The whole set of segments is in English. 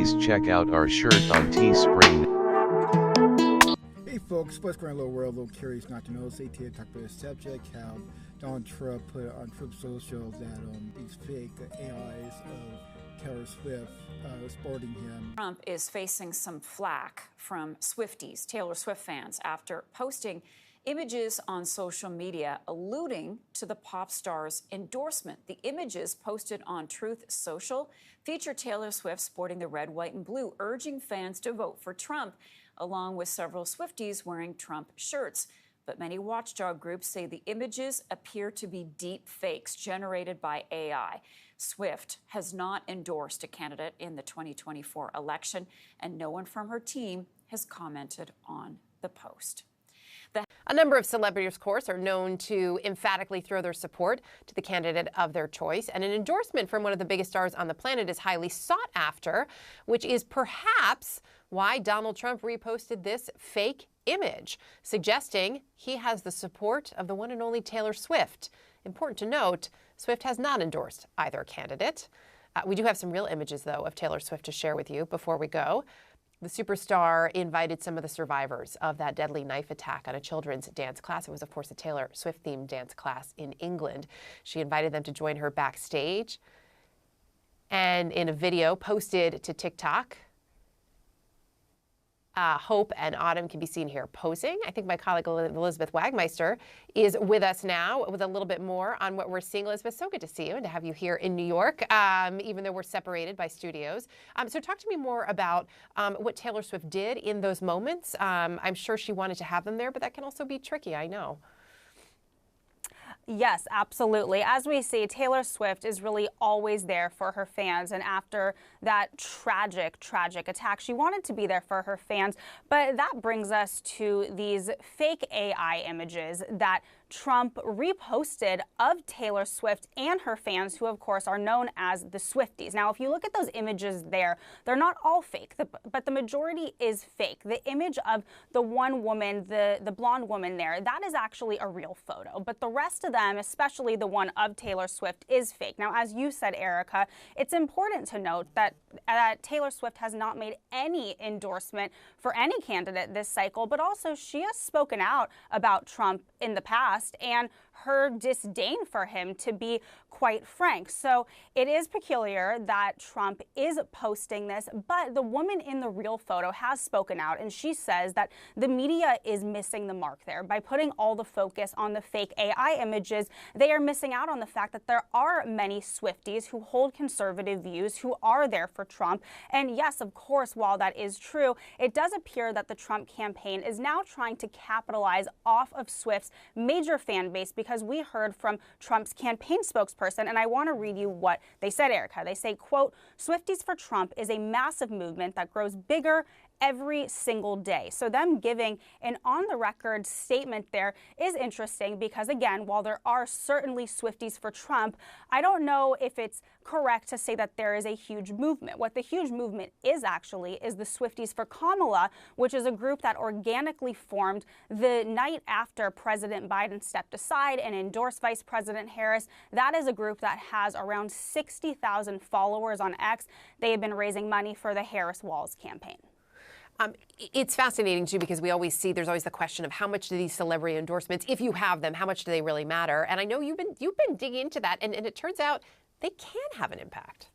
please check out our shirt on Teespring. Hey folks, what's going on in the world? A little curious not to know. Say to talk about a subject, how Donald Trump put on Truth Social that these fake AIs of Taylor Swift sporting him. Trump is facing some flack from swifties, Taylor Swift fans, after posting images on social media alluding to the pop star's endorsement. The images posted on Truth Social feature Taylor Swift sporting the red, white, and blue, urging fans to vote for Trump, along with several Swifties wearing Trump shirts. But many watchdog groups say the images appear to be deep fakes generated by AI. Swift has not endorsed a candidate in the 2024 election, and no one from her team has commented on the post. A number of celebrities, of course, are known to emphatically throw their support to the candidate of their choice. And an endorsement from one of the biggest stars on the planet is highly sought after, which is perhaps why Donald Trump reposted this fake image, suggesting he has the support of the one and only Taylor Swift. Important to note, Swift has not endorsed either candidate. We do have some real images, though, of Taylor Swift to share with you before we go. The superstar invited some of the survivors of that deadly knife attack on a children's dance class. It was, of course, a Taylor Swift-themed dance class in England. She invited them to join her backstage. And in a video posted to TikTok, Hope and Autumn can be seen here posing. I think my colleague Elizabeth Wagmeister is with us now with a little bit more on what we're seeing. Elizabeth, so good to see you and to have you here in New York, even though we're separated by studios. So talk to me more about what Taylor Swift did in those moments. I'm sure she wanted to have them there, but that can also be tricky, I know. Yes, absolutely. As we see, Taylor Swift is really always there for her fans. And after that tragic attack, she wanted to be there for her fans. But that brings us to these fake AI images that Trump reposted of Taylor Swift and her fans, who, of course, are known as the Swifties. Now, if you look at those images there, they're not all fake, but the majority is fake. The image of the one woman, the blonde woman there, that is actually a real photo. But the rest of them, especially the one of Taylor Swift, is fake. Now, as you said, Erica, it's important to note that Taylor Swift has not made any endorsement for any candidate this cycle, but also she has spoken out about Trump in the past and her disdain for him, to be quite frank. So it is peculiar that Trump is posting this, but the woman in the real photo has spoken out, and she says that the media is missing the mark there. By putting all the focus on the fake AI images, they are missing out on the fact that there are many Swifties who hold conservative views, who are there for Trump. And yes, of course, while that is true, it does appear that the Trump campaign is now trying to capitalize off of Swift's major fan base, because we heard from Trump's campaign spokesperson, and I want to read you what they said, Erica. They say, quote, "Swifties for Trump is a massive movement that grows bigger every single day." So them giving an on-the-record statement there is interesting because, again, while there are certainly Swifties for Trump, I don't know if it's correct to say that there is a huge movement. What the huge movement is actually is the Swifties for Kamala, which is a group that organically formed the night after President Biden stepped aside and endorsed Vice President Harris. That is a group that has around 60,000 followers on X. They have been raising money for the Harris Walls campaign. It's fascinating, too, because we always see there's always the question of how much do these celebrity endorsements, if you have them, how much do they really matter? And I know you've been digging into that, and it turns out they can have an impact.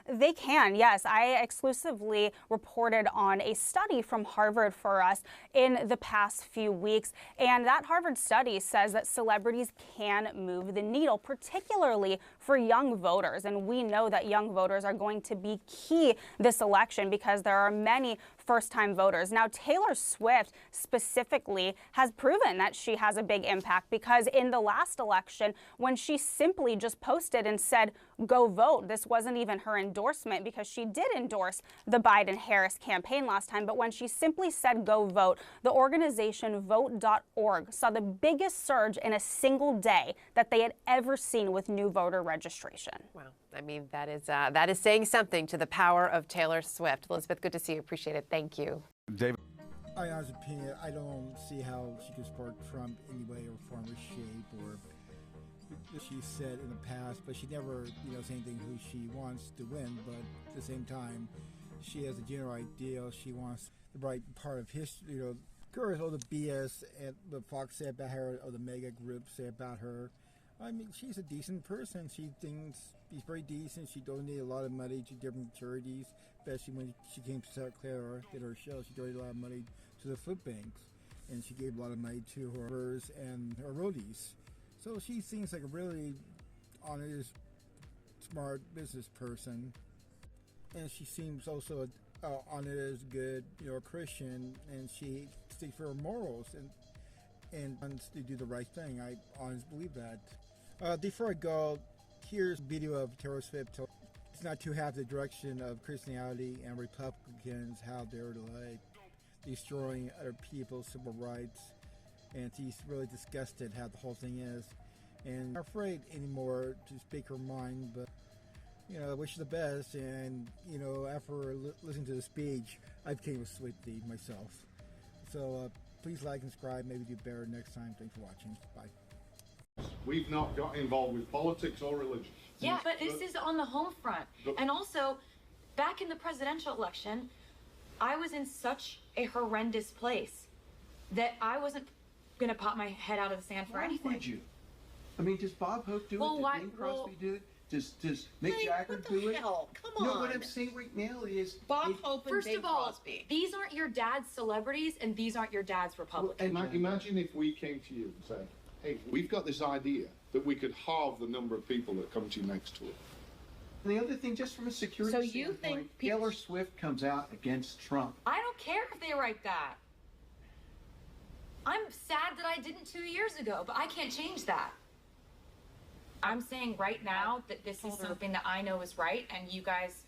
They can, yes. I exclusively reported on a study from Harvard for us in the past few weeks, and that Harvard study says that celebrities can move the needle, particularly for young voters. And we know that young voters are going to be key this election because there are many first-time voters. Now, Taylor Swift specifically has proven that she has a big impact, because in the last election, when she simply just posted and said, "Go vote," this wasn't even her endorsement, because she did endorse the Biden-Harris campaign last time, but when she simply said, "Go vote," the organization vote.org saw the biggest surge in a single day that they had ever seen with new voter registration. Wow. I mean, that is saying something to the power of Taylor Swift. Elizabeth, good to see you. Appreciate it. Thank you. David. My honest opinion, I don't see how she could support Trump any way or form or shape, or she said in the past, but she never, said anything who she wants to win. But at the same time, she has a general idea. She wants the right part of history, regardless of the BS and the Fox said about her, or the mega group said about her. I mean, she's a decent person. She thinks she's very decent. She donated a lot of money to different charities, especially when she came to Santa Clara, did her show. She donated a lot of money to the food banks, and she gave a lot of money to hers and her roadies. So she seems like a really honest, smart business person, and she seems also honest, good, Christian, and she sticks for her morals and wants to do the right thing. I honestly believe that. Before I go, here's a video of Taylor Swift. It's not too half the direction of Christianity and Republicans, how they're like destroying other people's civil rights, and she's really disgusted how the whole thing is, and not afraid anymore to speak her mind. But I wish her the best, and after listening to the speech, I became a Swiftie myself. So please like and subscribe. Maybe do better next time. Thanks for watching. Bye. We've not got involved with politics or religion. Yeah, but this is on the home front. And also, back in the presidential election, I was in such a horrendous place that I wasn't going to pop my head out of the sand for anything. Why would you? I mean, does Bob Hope do it? Does Bing Crosby do it? Does Mick Jagger do it? Hell? Come on. No, what I'm saying right now is Bob Hope and First Bing of all, Crosby. these aren't your dad's celebrities and these aren't your dad's Republicans. Imagine if we came to you and said, hey, we've got this idea that we could halve the number of people that come to you next tour. And the other thing, just from a security So you standpoint, think people- Taylor Swift comes out against Trump. I don't care if they write that. I'm sad that I didn't 2 years ago, but I can't change that. I'm saying right now that this is something that I know is right, and you guys,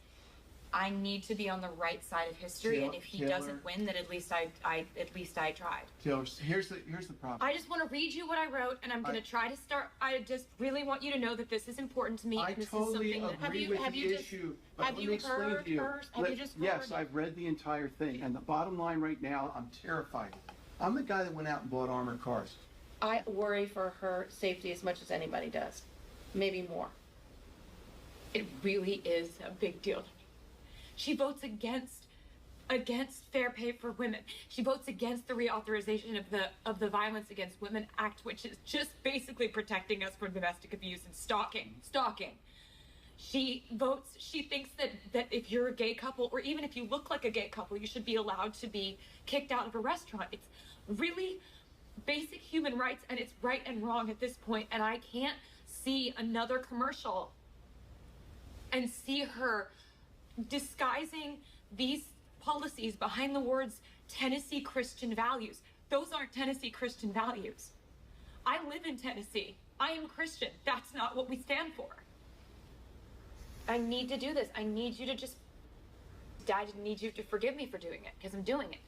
I need to be on the right side of history. And if he doesn't win, then at least I tried. Taylor, here's the problem. I just want to read you what I wrote, and I'm going to try to start. I just really want you to know that this is important to me. I and this totally is something that agree with the issue. But have let you me explain heard to you. her? Have you just heard? Yes, I've read the entire thing, and the bottom line right now, I'm terrified. I'm the guy that went out and bought armored cars. I worry for her safety as much as anybody does. Maybe more. It really is a big deal to me. She votes against fair pay for women. She votes against the reauthorization of the Violence Against Women Act, which is just basically protecting us from domestic abuse and stalking. She thinks that if you're a gay couple, or even if you look like a gay couple, you should be allowed to be kicked out of a restaurant. It's really basic human rights, and it's right and wrong at this point, and I can't see another commercial and see her disguising these policies behind the words Tennessee Christian values. Those aren't Tennessee Christian values. I live in Tennessee. I am Christian. That's not what we stand for. I need to do this. I need you to I need you to forgive me for doing it, because I'm doing it.